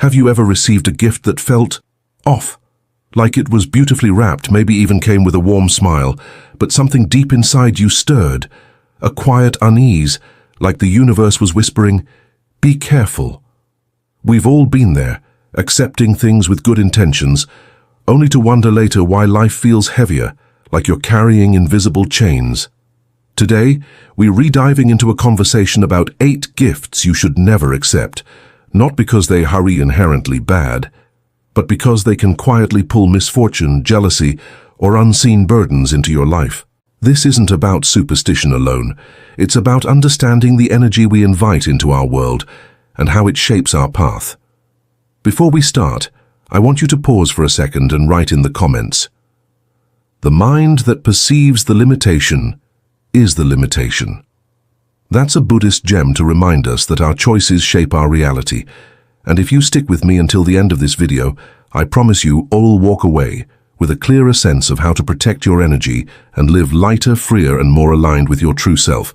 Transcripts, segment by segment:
Have you ever received a gift that felt off? Like it was beautifully wrapped, maybe even came with a warm smile, but something deep inside you stirred, a quiet unease, like the universe was whispering, "Be careful." We've all been there, accepting things with good intentions, only to wonder later why life feels heavier, like you're carrying invisible chains. Today, we're rediving into a conversation about 8 gifts you should never accept, not because they are inherently bad, but because they can quietly pull misfortune, jealousy, or unseen burdens into your life. This isn't about superstition alone. It's about understanding the energy we invite into our world and how it shapes our path. Before we start, I want you to pause for a second and write in the comments. The mind that perceives the limitation is the limitation. That's a Buddhist gem to remind us that our choices shape our reality. And if you stick with me until the end of this video, I promise you all walk away with a clearer sense of how to protect your energy and live lighter, freer, and more aligned with your true self.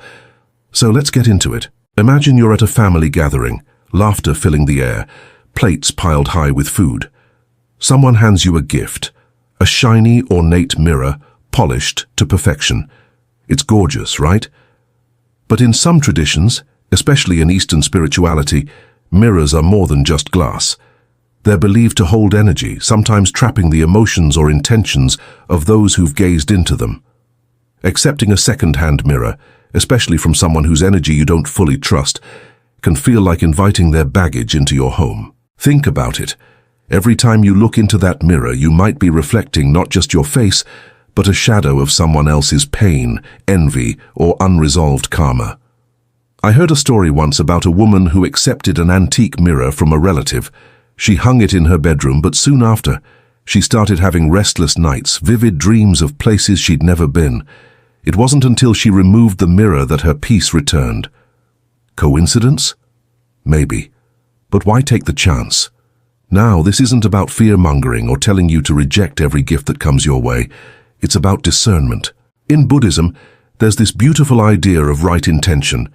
So let's get into it. Imagine you're at a family gathering, laughter filling the air, plates piled high with food. Someone hands you a gift, a shiny, ornate mirror, polished to perfection. It's gorgeous, right? But in some traditions, especially in Eastern spirituality, mirrors are more than just glass. They're believed to hold energy, sometimes trapping the emotions or intentions of those who've gazed into them. Accepting a second-hand mirror, especially from someone whose energy you don't fully trust, can feel like inviting their baggage into your home. Think about it. Every time you look into that mirror, you might be reflecting not just your face, but a shadow of someone else's pain, envy, or unresolved karma. I heard a story once about a woman who accepted an antique mirror from a relative. She hung it in her bedroom, but soon after, she started having restless nights, vivid dreams of places she'd never been. It wasn't until she removed the mirror that her peace returned. Coincidence? Maybe. But why take the chance? Now, this isn't about fear-mongering or telling you to reject every gift that comes your way. It's about discernment. In Buddhism, there's this beautiful idea of right intention,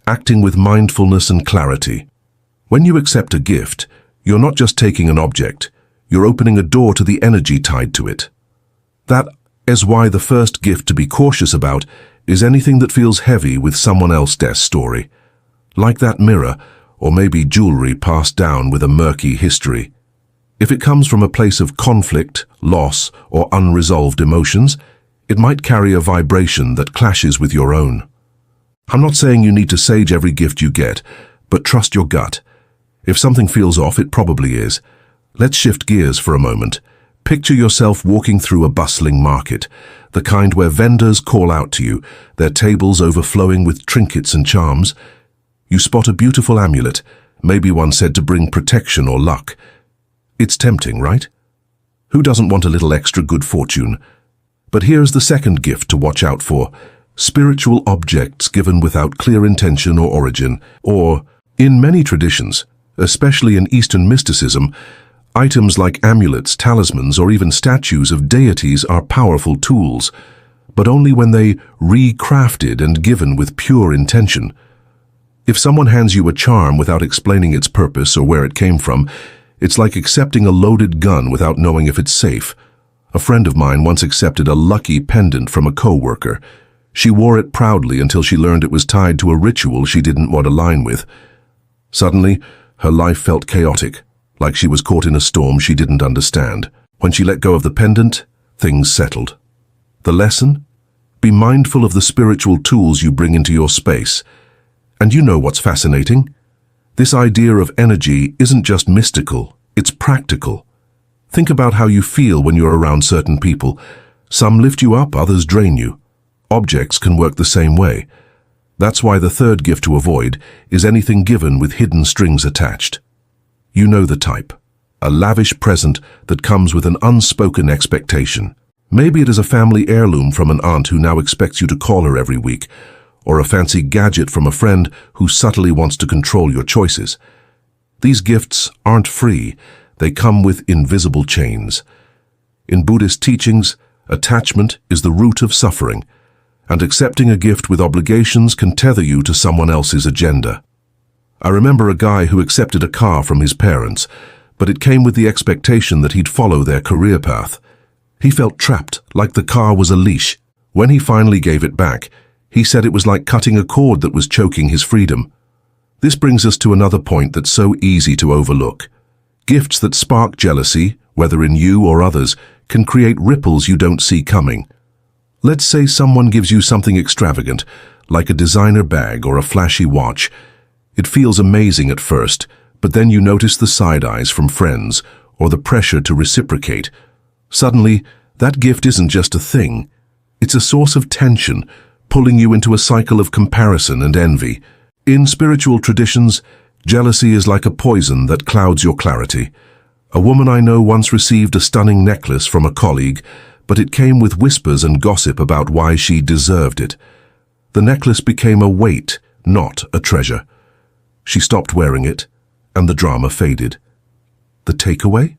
acting with mindfulness and clarity. When you accept a gift, you're not just taking an object, you're opening a door to the energy tied to it. That is why the first gift to be cautious about is anything that feels heavy with someone else's story. Like that mirror, or maybe jewelry passed down with a murky history. If it comes from a place of conflict, loss, or unresolved emotions, it might carry a vibration that clashes with your own. I'm not saying you need to sage every gift you get, but trust your gut. If something feels off, it probably is. Let's shift gears for a moment. Picture yourself walking through a bustling market, the kind where vendors call out to you, their tables overflowing with trinkets and charms. You spot a beautiful amulet, maybe one said to bring protection or luck. It's tempting, right? Who doesn't want a little extra good fortune? But here's the second gift to watch out for: spiritual objects given without clear intention or origin. Or, in many traditions, especially in Eastern mysticism, items like amulets, talismans, or even statues of deities are powerful tools, but only when they recrafted and given with pure intention. If someone hands you a charm without explaining its purpose or where it came from, it's like accepting a loaded gun without knowing if it's safe. A friend of mine once accepted a lucky pendant from a co-worker. She wore it proudly until she learned it was tied to a ritual she didn't want to align with. Suddenly, her life felt chaotic, like she was caught in a storm she didn't understand. When she let go of the pendant, things settled. The lesson? Be mindful of the spiritual tools you bring into your space. And you know what's fascinating? This idea of energy isn't just mystical, it's practical. Think about how you feel when you're around certain people. Some lift you up, others drain you. Objects can work the same way. That's why the third gift to avoid is anything given with hidden strings attached. You know the type. A lavish present that comes with an unspoken expectation. Maybe it is a family heirloom from an aunt who now expects you to call her every week, or a fancy gadget from a friend who subtly wants to control your choices. These gifts aren't free, they come with invisible chains. In Buddhist teachings, attachment is the root of suffering, and accepting a gift with obligations can tether you to someone else's agenda. I remember a guy who accepted a car from his parents, but it came with the expectation that he'd follow their career path. He felt trapped, like the car was a leash. When he finally gave it back, he said it was like cutting a cord that was choking his freedom. This brings us to another point that's so easy to overlook. Gifts that spark jealousy, whether in you or others, can create ripples you don't see coming. Let's say someone gives you something extravagant, like a designer bag or a flashy watch. It feels amazing at first, but then you notice the side eyes from friends or the pressure to reciprocate. Suddenly, that gift isn't just a thing. It's a source of tension, pulling you into a cycle of comparison and envy. In spiritual traditions, jealousy is like a poison that clouds your clarity. A woman I know once received a stunning necklace from a colleague, but it came with whispers and gossip about why she deserved it. The necklace became a weight, not a treasure. She stopped wearing it, and the drama faded. The takeaway?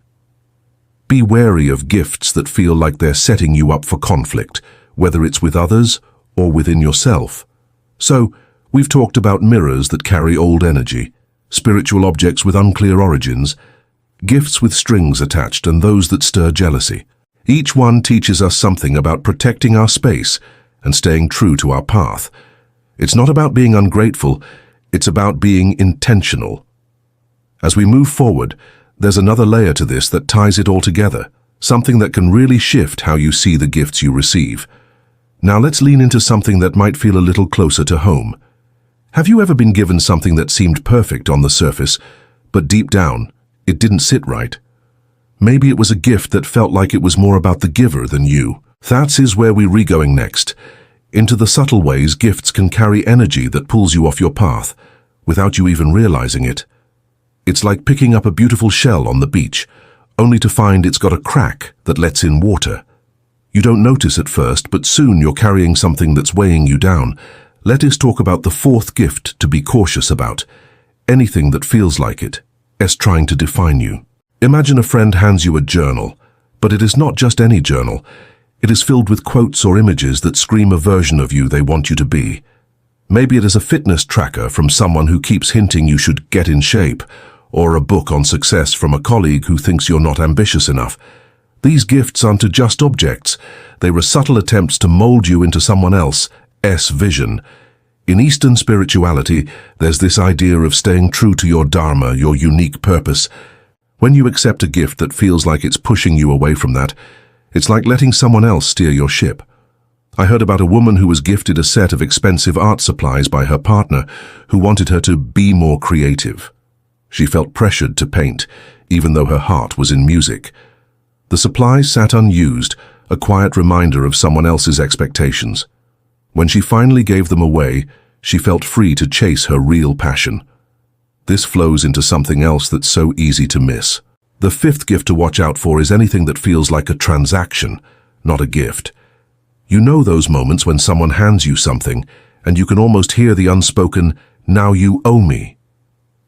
Be wary of gifts that feel like they're setting you up for conflict, whether it's with others or within yourself. So, we've talked about mirrors that carry old energy, spiritual objects with unclear origins, gifts with strings attached, and those that stir jealousy. Each one teaches us something about protecting our space and staying true to our path. It's not about being ungrateful, it's about being intentional. As we move forward, there's another layer to this that ties it all together, something that can really shift how you see the gifts you receive. Now let's lean into something that might feel a little closer to home. Have you ever been given something that seemed perfect on the surface, but deep down, it didn't sit right? Maybe it was a gift that felt like it was more about the giver than you. That is where we're going next. Into the subtle ways gifts can carry energy that pulls you off your path, without you even realizing it. It's like picking up a beautiful shell on the beach, only to find it's got a crack that lets in water. You don't notice at first, but soon you're carrying something that's weighing you down. Let us talk about the fourth gift to be cautious about. Anything that feels like it is trying to define you. Imagine a friend hands you a journal, but it is not just any journal. It is filled with quotes or images that scream a version of you they want you to be. Maybe it is a fitness tracker from someone who keeps hinting you should get in shape, or a book on success from a colleague who thinks you're not ambitious enough. These gifts aren't just objects. They were subtle attempts to mold you into someone else's vision. In Eastern spirituality, there's this idea of staying true to your dharma, your unique purpose. When you accept a gift that feels like it's pushing you away from that, it's like letting someone else steer your ship. I heard about a woman who was gifted a set of expensive art supplies by her partner, who wanted her to be more creative. She felt pressured to paint, even though her heart was in music. The supplies sat unused, a quiet reminder of someone else's expectations. When she finally gave them away, she felt free to chase her real passion. This flows into something else that's so easy to miss. The fifth gift to watch out for is anything that feels like a transaction, not a gift. You know those moments when someone hands you something, and you can almost hear the unspoken, "Now you owe me."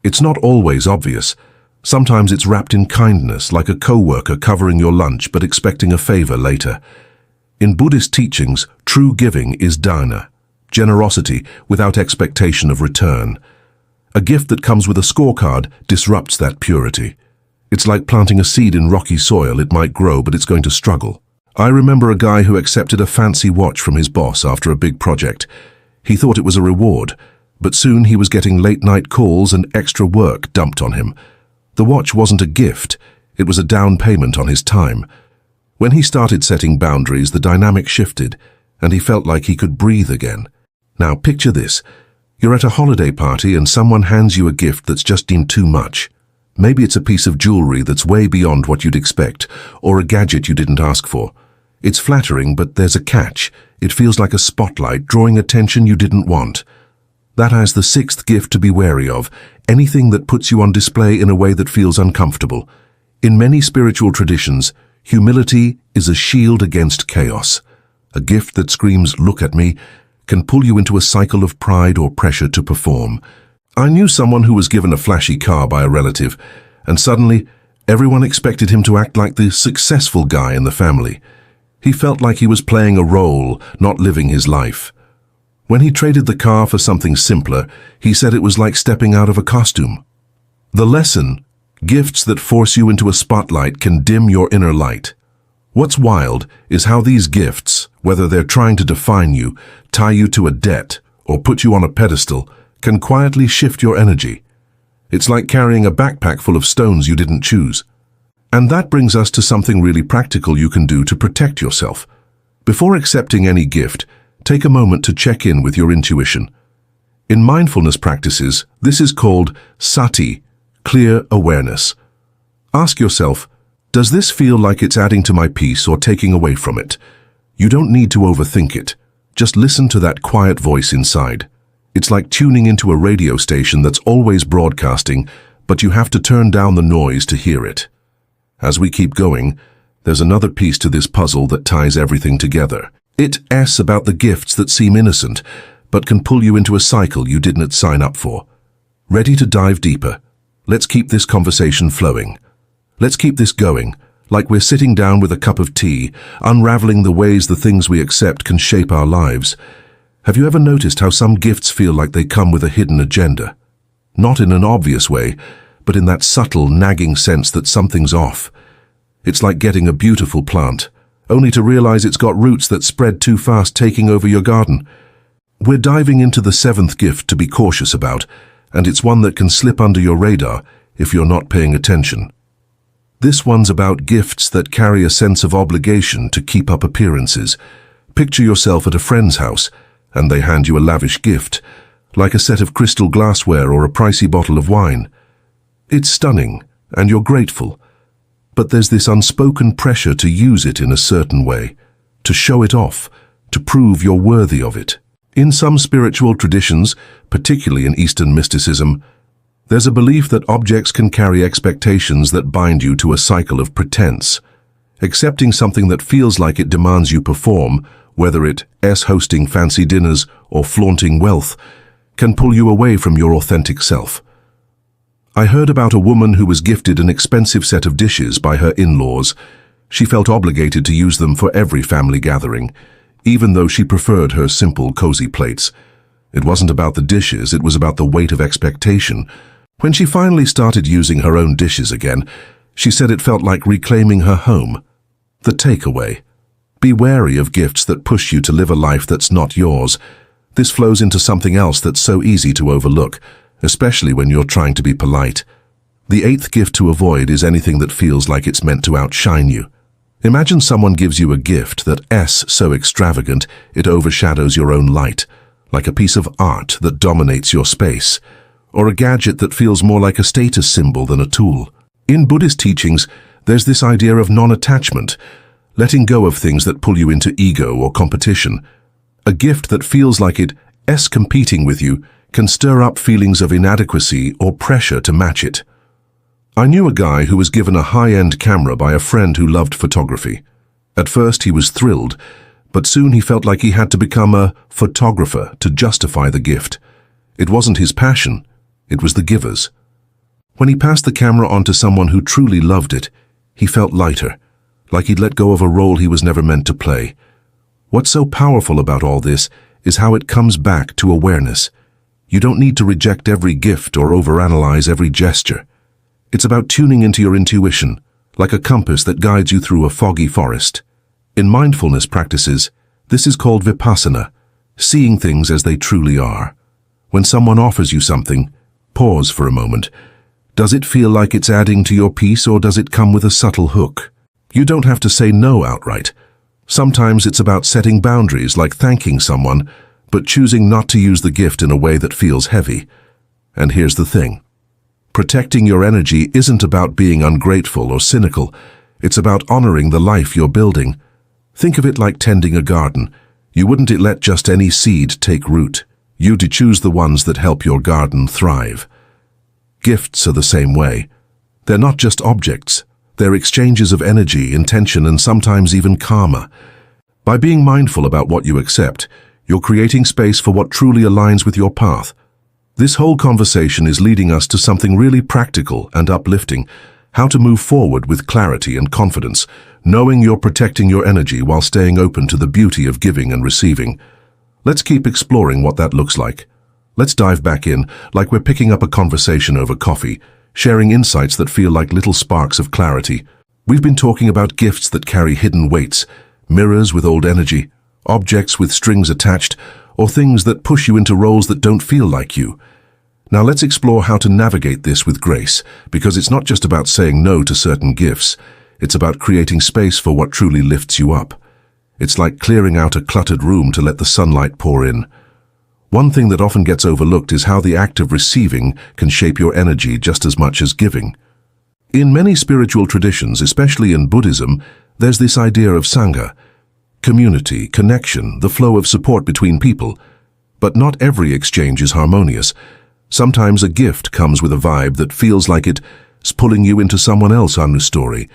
It's not always obvious. Sometimes it's wrapped in kindness, like a co-worker covering your lunch but expecting a favor later. In Buddhist teachings, true giving is dana, generosity without expectation of return. A gift that comes with a scorecard disrupts that purity. It's like planting a seed in rocky soil. It might grow, but it's going to struggle. I remember a guy who accepted a fancy watch from his boss after a big project. He thought it was a reward, but soon he was getting late-night calls and extra work dumped on him. The watch wasn't a gift, it was a down payment on his time. When he started setting boundaries, the dynamic shifted, and he felt like he could breathe again. Now picture this. You're at a holiday party and someone hands you a gift that's just deemed too much. Maybe it's a piece of jewelry that's way beyond what you'd expect, or a gadget you didn't ask for. It's flattering, but there's a catch. It feels like a spotlight drawing attention you didn't want. That is the sixth gift to be wary of, anything that puts you on display in a way that feels uncomfortable. In many spiritual traditions, humility is a shield against chaos. A gift that screams, "Look at me," can pull you into a cycle of pride or pressure to perform. I knew someone who was given a flashy car by a relative, and suddenly, everyone expected him to act like the successful guy in the family. He felt like he was playing a role, not living his life. When he traded the car for something simpler, he said it was like stepping out of a costume. The lesson: gifts that force you into a spotlight can dim your inner light. What's wild is how these gifts, whether they're trying to define you, tie you to a debt, or put you on a pedestal, can quietly shift your energy. It's like carrying a backpack full of stones you didn't choose. And that brings us to something really practical you can do to protect yourself. Before accepting any gift, take a moment to check in with your intuition. In mindfulness practices, this is called sati, clear awareness. Ask yourself, does this feel like it's adding to my peace or taking away from it? You don't need to overthink it. Just listen to that quiet voice inside. It's like tuning into a radio station that's always broadcasting, but you have to turn down the noise to hear it. As we keep going, there's another piece to this puzzle that ties everything together. It's about the gifts that seem innocent, but can pull you into a cycle you didn't sign up for. Ready to dive deeper? Let's keep this conversation flowing. Let's keep this going, like we're sitting down with a cup of tea, unraveling the ways the things we accept can shape our lives. Have you ever noticed how some gifts feel like they come with a hidden agenda? Not in an obvious way, but in that subtle, nagging sense that something's off. It's like getting a beautiful plant, only to realize it's got roots that spread too fast, taking over your garden. We're diving into the seventh gift to be cautious about, and it's one that can slip under your radar if you're not paying attention. This one's about gifts that carry a sense of obligation to keep up appearances. Picture yourself at a friend's house, and they hand you a lavish gift, like a set of crystal glassware or a pricey bottle of wine. It's stunning, and you're grateful. But there's this unspoken pressure to use it in a certain way, to show it off, to prove you're worthy of it. In some spiritual traditions, particularly in Eastern mysticism, there's a belief that objects can carry expectations that bind you to a cycle of pretense. Accepting something that feels like it demands you perform, whether it's hosting fancy dinners or flaunting wealth, can pull you away from your authentic self. I heard about a woman who was gifted an expensive set of dishes by her in-laws. She felt obligated to use them for every family gathering, even though she preferred her simple, cozy plates. It wasn't about the dishes, it was about the weight of expectation. When she finally started using her own dishes again, she said it felt like reclaiming her home. The takeaway: be wary of gifts that push you to live a life that's not yours. This flows into something else that's so easy to overlook, especially when you're trying to be polite. The eighth gift to avoid is anything that feels like it's meant to outshine you. Imagine someone gives you a gift that's so extravagant it overshadows your own light, like a piece of art that dominates your space, or a gadget that feels more like a status symbol than a tool. In Buddhist teachings, there's this idea of non-attachment, letting go of things that pull you into ego or competition. A gift that feels like it's competing with you can stir up feelings of inadequacy or pressure to match it. I knew a guy who was given a high-end camera by a friend who loved photography. At first he was thrilled, but soon he felt like he had to become a photographer to justify the gift. It wasn't his passion, it was the giver's. When he passed the camera on to someone who truly loved it, he felt lighter, like he'd let go of a role he was never meant to play. What's so powerful about all this is how it comes back to awareness. You don't need to reject every gift or overanalyze every gesture. It's about tuning into your intuition, like a compass that guides you through a foggy forest. In mindfulness practices, this is called vipassana, seeing things as they truly are. When someone offers you something, pause for a moment. Does it feel like it's adding to your peace, or does it come with a subtle hook? You don't have to say no outright. Sometimes it's about setting boundaries, like thanking someone, but choosing not to use the gift in a way that feels heavy. And here's the thing. Protecting your energy isn't about being ungrateful or cynical. It's about honoring the life you're building. Think of it like tending a garden. You wouldn't let just any seed take root. You'd choose the ones that help your garden thrive. Gifts are the same way. They're not just objects. They're exchanges of energy, intention, and sometimes even karma. By being mindful about what you accept, you're creating space for what truly aligns with your path. This whole conversation is leading us to something really practical and uplifting: how to move forward with clarity and confidence, knowing you're protecting your energy while staying open to the beauty of giving and receiving. Let's keep exploring what that looks like. Let's dive back in, like we're picking up a conversation over coffee, sharing insights that feel like little sparks of clarity. We've been talking about gifts that carry hidden weights, mirrors with old energy, objects with strings attached, or things that push you into roles that don't feel like you. Now let's explore how to navigate this with grace, because it's not just about saying no to certain gifts. It's about creating space for what truly lifts you up. It's like clearing out a cluttered room to let the sunlight pour in. One thing that often gets overlooked is how the act of receiving can shape your energy just as much as giving. In many spiritual traditions, especially in Buddhism, there's this idea of sangha, community, connection, the flow of support between people. But not every exchange is harmonious. Sometimes a gift comes with a vibe that feels like it's pulling you into someone else's story.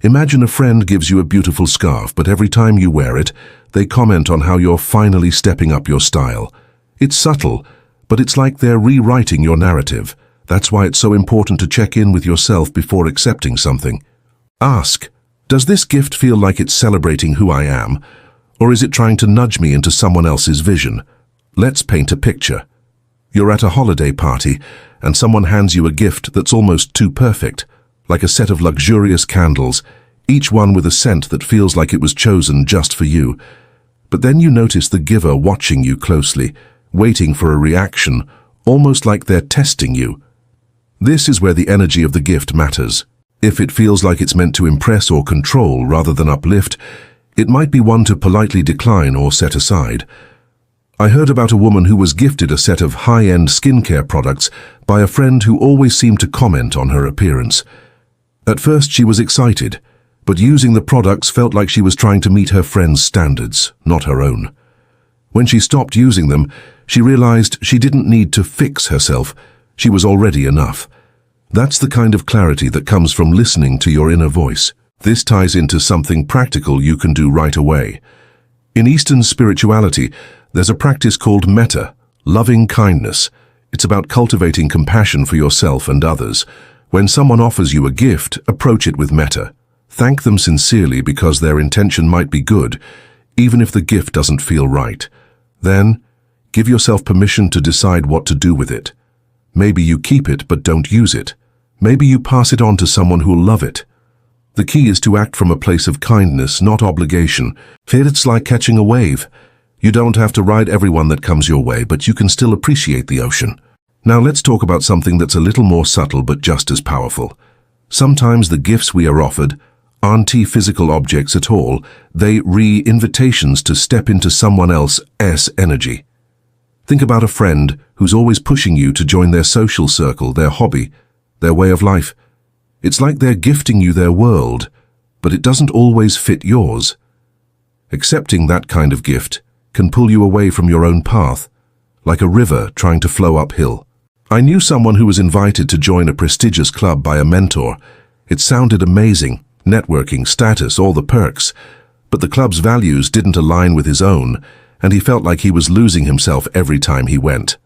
Imagine a friend gives you a beautiful scarf, but every time you wear it, they comment on how you're finally stepping up your style. It's subtle, but it's like they're rewriting your narrative. That's why it's so important to check in with yourself before accepting something. Ask, does this gift feel like it's celebrating who I am, or is it trying to nudge me into someone else's vision? Let's paint a picture. You're at a holiday party, and someone hands you a gift that's almost too perfect, like a set of luxurious candles, each one with a scent that feels like it was chosen just for you. But then you notice the giver watching you closely, waiting for a reaction, almost like they're testing you. This is where the energy of the gift matters. If it feels like it's meant to impress or control rather than uplift, it might be one to politely decline or set aside. I heard about a woman who was gifted a set of high-end skincare products by a friend who always seemed to comment on her appearance. At first she was excited, but using the products felt like she was trying to meet her friend's standards, not her own. When she stopped using them, she realized she didn't need to fix herself. She was already enough. That's the kind of clarity that comes from listening to your inner voice. This ties into something practical you can do right away. In Eastern spirituality, there's a practice called metta, loving kindness. It's about cultivating compassion for yourself and others. When someone offers you a gift, approach it with metta. Thank them sincerely because their intention might be good, even if the gift doesn't feel right. Then, give yourself permission to decide what to do with it. Maybe you keep it but don't use it. Maybe you pass it on to someone who'll love it. The key is to act from a place of kindness, not obligation. It's like catching a wave. You don't have to ride everyone that comes your way, but you can still appreciate the ocean. Now let's talk about something that's a little more subtle but just as powerful. Sometimes the gifts we are offered aren't physical objects at all. They invitations to step into someone else's energy. Think about a friend who's always pushing you to join their social circle, their hobby, their way of life. It's like they're gifting you their world, but it doesn't always fit yours. Accepting that kind of gift can pull you away from your own path, like a river trying to flow uphill. I knew someone who was invited to join a prestigious club by a mentor. It sounded amazing, networking, status, all the perks, but the club's values didn't align with his own, and he felt like he was losing himself every time he went.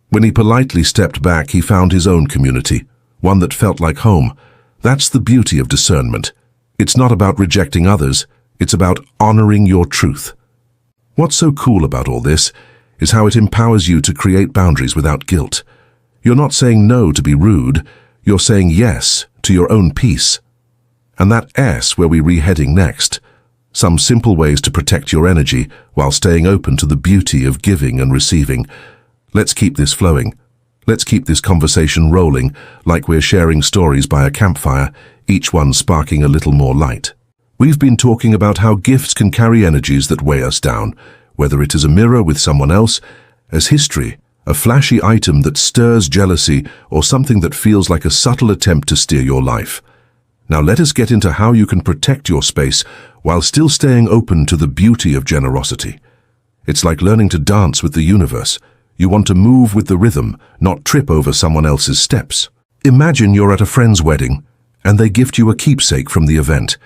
When he politely stepped back, he found his own community, one that felt like home. That's the beauty of discernment. It's not about rejecting others, it's about honoring your truth. What's so cool about all this is how it empowers you to create boundaries without guilt. You're not saying no to be rude, you're saying yes to your own peace. And that S where we're heading next. Some simple ways to protect your energy while staying open to the beauty of giving and receiving. Let's keep this flowing. Let's keep this conversation rolling like we're sharing stories by a campfire, each one sparking a little more light. We've been talking about how gifts can carry energies that weigh us down, whether it is a mirror with someone else, as history, a flashy item that stirs jealousy, or something that feels like a subtle attempt to steer your life. Now let us get into how you can protect your space while still staying open to the beauty of generosity. It's like learning to dance with the universe. You want to move with the rhythm, not trip over someone else's steps. Imagine you're at a friend's wedding, and they gift you a keepsake from the event.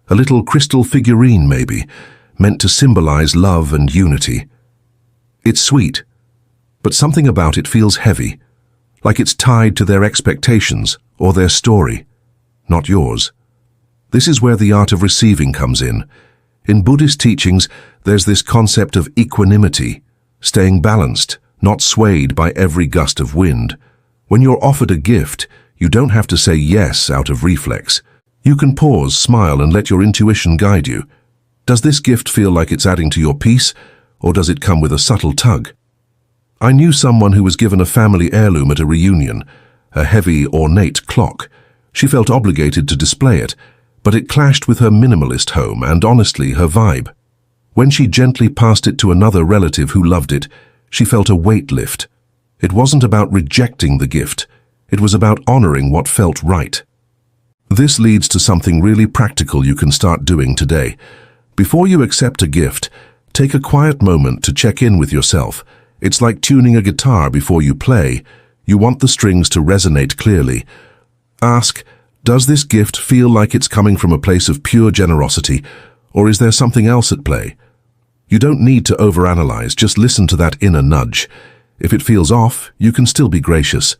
A little crystal figurine, maybe, meant to symbolize love and unity. It's sweet, but something about it feels heavy, like it's tied to their expectations or their story, not yours. This is where the art of receiving comes in. In Buddhist teachings, there's this concept of equanimity, staying balanced, not swayed by every gust of wind. When you're offered a gift, you don't have to say yes out of reflex. You can pause, smile, and let your intuition guide you. Does this gift feel like it's adding to your peace, or does it come with a subtle tug? I knew someone who was given a family heirloom at a reunion, a heavy, ornate clock. She felt obligated to display it, but it clashed with her minimalist home and, honestly, her vibe. When she gently passed it to another relative who loved it, she felt a weight lift. It wasn't about rejecting the gift. It was about honoring what felt right. This leads to something really practical you can start doing today. Before you accept a gift, take a quiet moment to check in with yourself. It's like tuning a guitar before you play. You want the strings to resonate clearly. Ask, does this gift feel like it's coming from a place of pure generosity, or is there something else at play? You don't need to overanalyze, just listen to that inner nudge. If it feels off, you can still be gracious.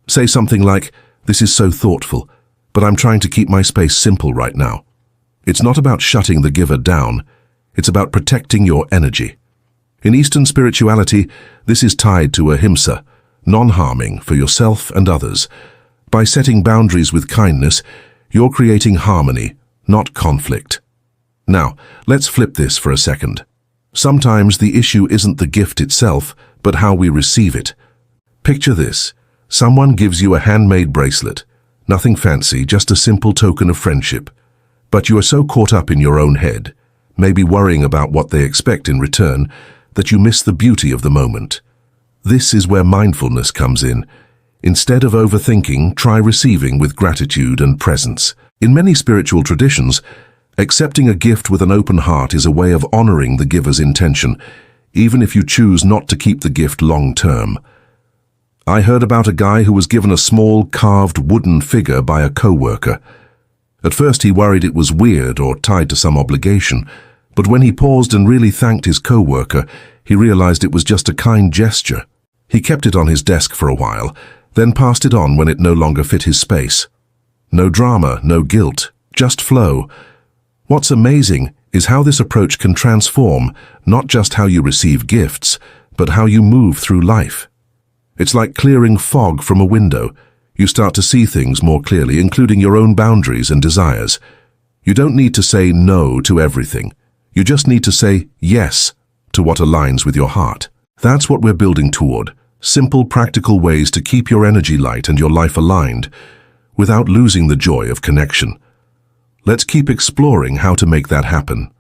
Say something like, "This is so thoughtful, but I'm trying to keep my space simple right now." It's not about shutting the giver down. It's about protecting your energy. In Eastern spirituality, this is tied to ahimsa, non-harming for yourself and others. By setting boundaries with kindness, you're creating harmony, not conflict. Now, let's flip this for a second. Sometimes the issue isn't the gift itself, but how we receive it. Picture this. Someone gives you a handmade bracelet. Nothing fancy, just a simple token of friendship. But you are so caught up in your own head, maybe worrying about what they expect in return, that you miss the beauty of the moment. This is where mindfulness comes in. Instead of overthinking, try receiving with gratitude and presence. In many spiritual traditions, accepting a gift with an open heart is a way of honoring the giver's intention, even if you choose not to keep the gift long-term. I heard about a guy who was given a small carved wooden figure by a co-worker. At first he worried it was weird or tied to some obligation, but when he paused and really thanked his co-worker, he realized it was just a kind gesture. He kept it on his desk for a while, then passed it on when it no longer fit his space. No drama, no guilt, just flow. What's amazing is how this approach can transform not just how you receive gifts, but how you move through life. It's like clearing fog from a window. You start to see things more clearly, including your own boundaries and desires. You don't need to say no to everything. You just need to say yes to what aligns with your heart. That's what we're building toward. Simple, practical ways to keep your energy light and your life aligned without losing the joy of connection. Let's keep exploring how to make that happen.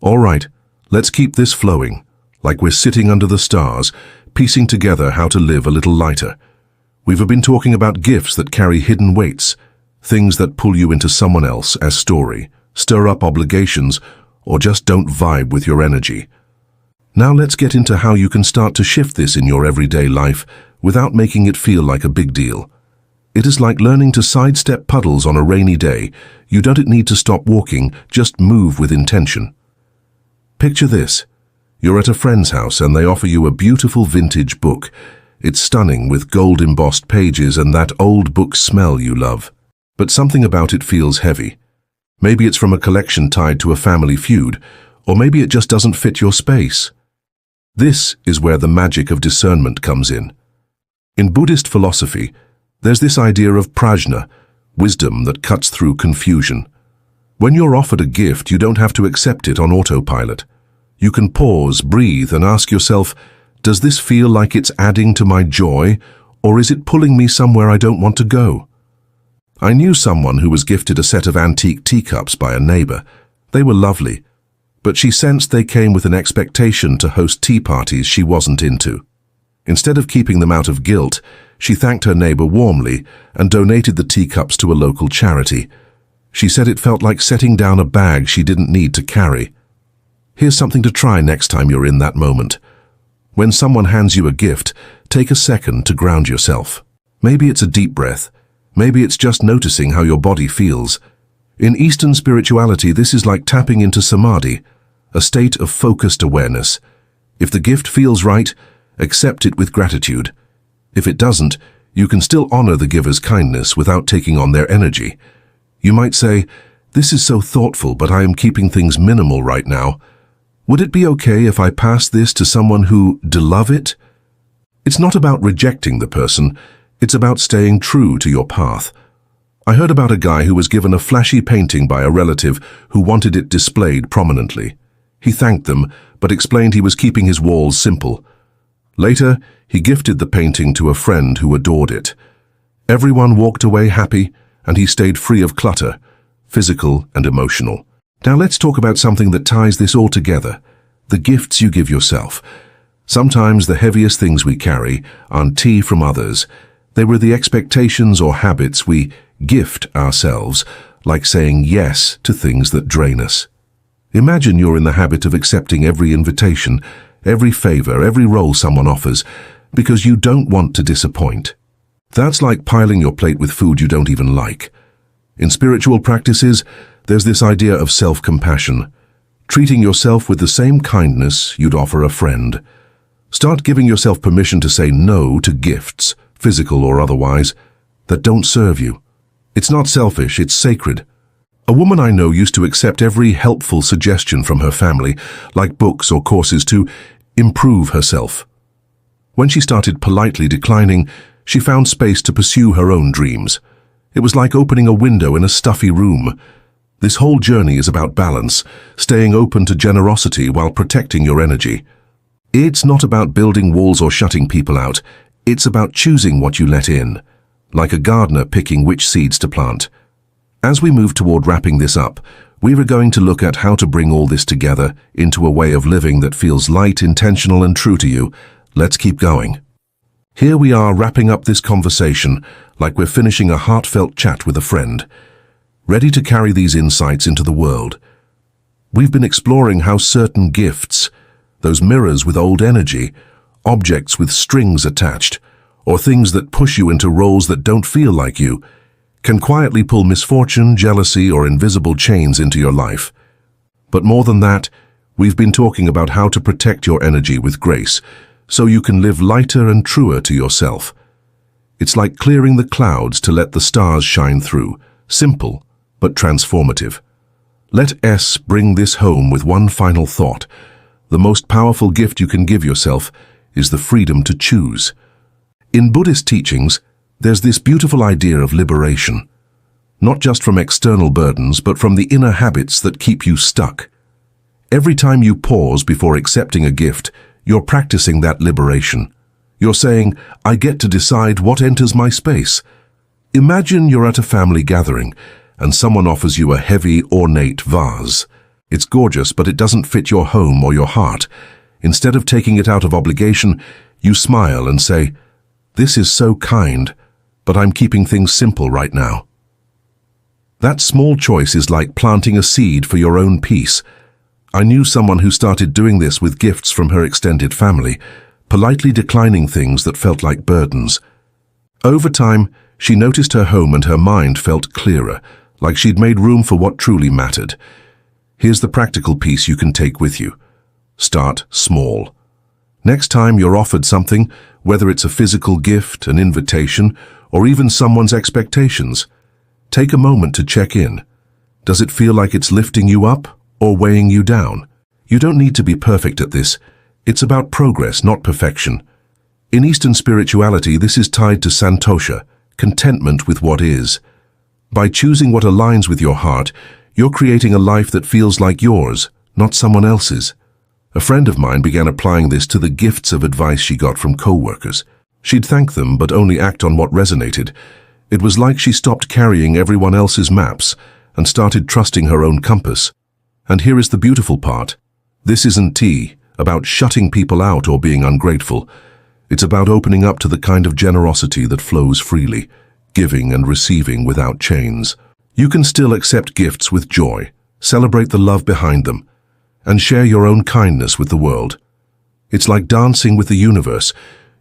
All right, let's keep this flowing, like we're sitting under the stars, piecing together how to live a little lighter. We've been talking about gifts that carry hidden weights, things that pull you into someone else's story, stir up obligations, or just don't vibe with your energy. Now let's get into how you can start to shift this in your everyday life without making it feel like a big deal. It is like learning to sidestep puddles on a rainy day. You don't need to stop walking, just move with intention. Picture this. You're at a friend's house and they offer you a beautiful vintage book. It's stunning with gold-embossed pages and that old book smell you love. But something about it feels heavy. Maybe it's from a collection tied to a family feud, or maybe it just doesn't fit your space. This is where the magic of discernment comes in. In Buddhist philosophy, there's this idea of prajna, wisdom that cuts through confusion. When you're offered a gift, you don't have to accept it on autopilot. You can pause, breathe, and ask yourself, does this feel like it's adding to my joy, or is it pulling me somewhere I don't want to go? I knew someone who was gifted a set of antique teacups by a neighbor. They were lovely, but she sensed they came with an expectation to host tea parties she wasn't into. Instead of keeping them out of guilt, she thanked her neighbor warmly and donated the teacups to a local charity. She said it felt like setting down a bag she didn't need to carry. Here's something to try next time you're in that moment. When someone hands you a gift, take a second to ground yourself. Maybe it's a deep breath. Maybe it's just noticing how your body feels. In Eastern spirituality, this is like tapping into samadhi, a state of focused awareness. If the gift feels right, accept it with gratitude. If it doesn't, you can still honor the giver's kindness without taking on their energy. You might say, "This is so thoughtful, but I am keeping things minimal right now." Would it be okay if I pass this to someone who love it? It's not about rejecting the person, it's about staying true to your path. I heard about a guy who was given a flashy painting by a relative who wanted it displayed prominently. He thanked them, but explained he was keeping his walls simple. Later, he gifted the painting to a friend who adored it. Everyone walked away happy, and he stayed free of clutter, physical and emotional. Now let's talk about something that ties this all together, the gifts you give yourself. Sometimes the heaviest things we carry aren't tea from others. They were the expectations or habits we gift ourselves, like saying yes to things that drain us. Imagine you're in the habit of accepting every invitation, every favor, every role someone offers, because you don't want to disappoint. That's like piling your plate with food you don't even like. In spiritual practices, there's this idea of self-compassion, treating yourself with the same kindness you'd offer a friend. Start giving yourself permission to say no to gifts, physical or otherwise, that don't serve you. It's not selfish, it's sacred. A woman I know used to accept every helpful suggestion from her family, like books or courses, to improve herself. When she started politely declining, she found space to pursue her own dreams. It was like opening a window in a stuffy room. This whole journey is about balance, staying open to generosity while protecting your energy. It's not about building walls or shutting people out. It's about choosing what you let in, like a gardener picking which seeds to plant. As we move toward wrapping this up, we are going to look at how to bring all this together into a way of living that feels light, intentional, and true to you. Let's keep going. Here we are wrapping up this conversation like we're finishing a heartfelt chat with a friend, ready to carry these insights into the world. We've been exploring how certain gifts, those mirrors with old energy, objects with strings attached, or things that push you into roles that don't feel like you, can quietly pull misfortune, jealousy, or invisible chains into your life. But more than that, we've been talking about how to protect your energy with grace, so you can live lighter and truer to yourself. It's like clearing the clouds to let the stars shine through, simple but transformative. Let S bring this home with one final thought. The most powerful gift you can give yourself is the freedom to choose. In Buddhist teachings, there's this beautiful idea of liberation, not just from external burdens, but from the inner habits that keep you stuck. Every time you pause before accepting a gift, you're practicing that liberation. You're saying, I get to decide what enters my space. Imagine you're at a family gathering, and someone offers you a heavy, ornate vase. It's gorgeous, but it doesn't fit your home or your heart. Instead of taking it out of obligation, you smile and say, this is so kind, but I'm keeping things simple right now. That small choice is like planting a seed for your own peace. I knew someone who started doing this with gifts from her extended family, politely declining things that felt like burdens. Over time, she noticed her home and her mind felt clearer, like she'd made room for what truly mattered. Here's the practical piece you can take with you. Start small. Next time you're offered something, whether it's a physical gift, an invitation, or even someone's expectations, take a moment to check in. Does it feel like it's lifting you up or weighing you down? You don't need to be perfect at this. It's about progress, not perfection. In Eastern spirituality, this is tied to santosha, contentment with what is. By choosing what aligns with your heart, you're creating a life that feels like yours, not someone else's. A friend of mine began applying this to the gifts of advice she got from co-workers. She'd thank them, but only act on what resonated. It was like she stopped carrying everyone else's maps and started trusting her own compass. And here is the beautiful part. This isn't tea about shutting people out or being ungrateful. It's about opening up to the kind of generosity that flows freely, giving and receiving without chains. You can still accept gifts with joy, celebrate the love behind them, and share your own kindness with the world. It's like dancing with the universe.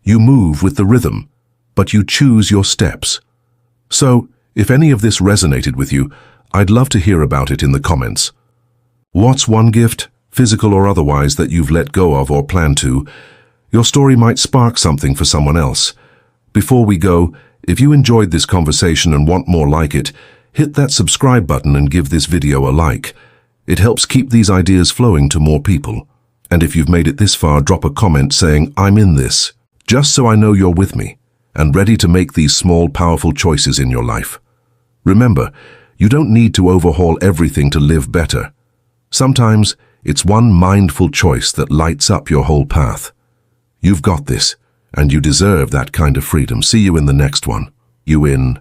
You move with the rhythm, but you choose your steps. So, if any of this resonated with you, I'd love to hear about it in the comments. What's one gift, physical or otherwise, that you've let go of or plan to? Your story might spark something for someone else. Before we go, if you enjoyed this conversation and want more like it, hit that subscribe button and give this video a like. It helps keep these ideas flowing to more people. And if you've made it this far, drop a comment saying, "I'm in this," just so I know you're with me and ready to make these small, powerful choices in your life. Remember, you don't need to overhaul everything to live better. Sometimes it's one mindful choice that lights up your whole path. You've got this, and you deserve that kind of freedom. See you in the next one. You in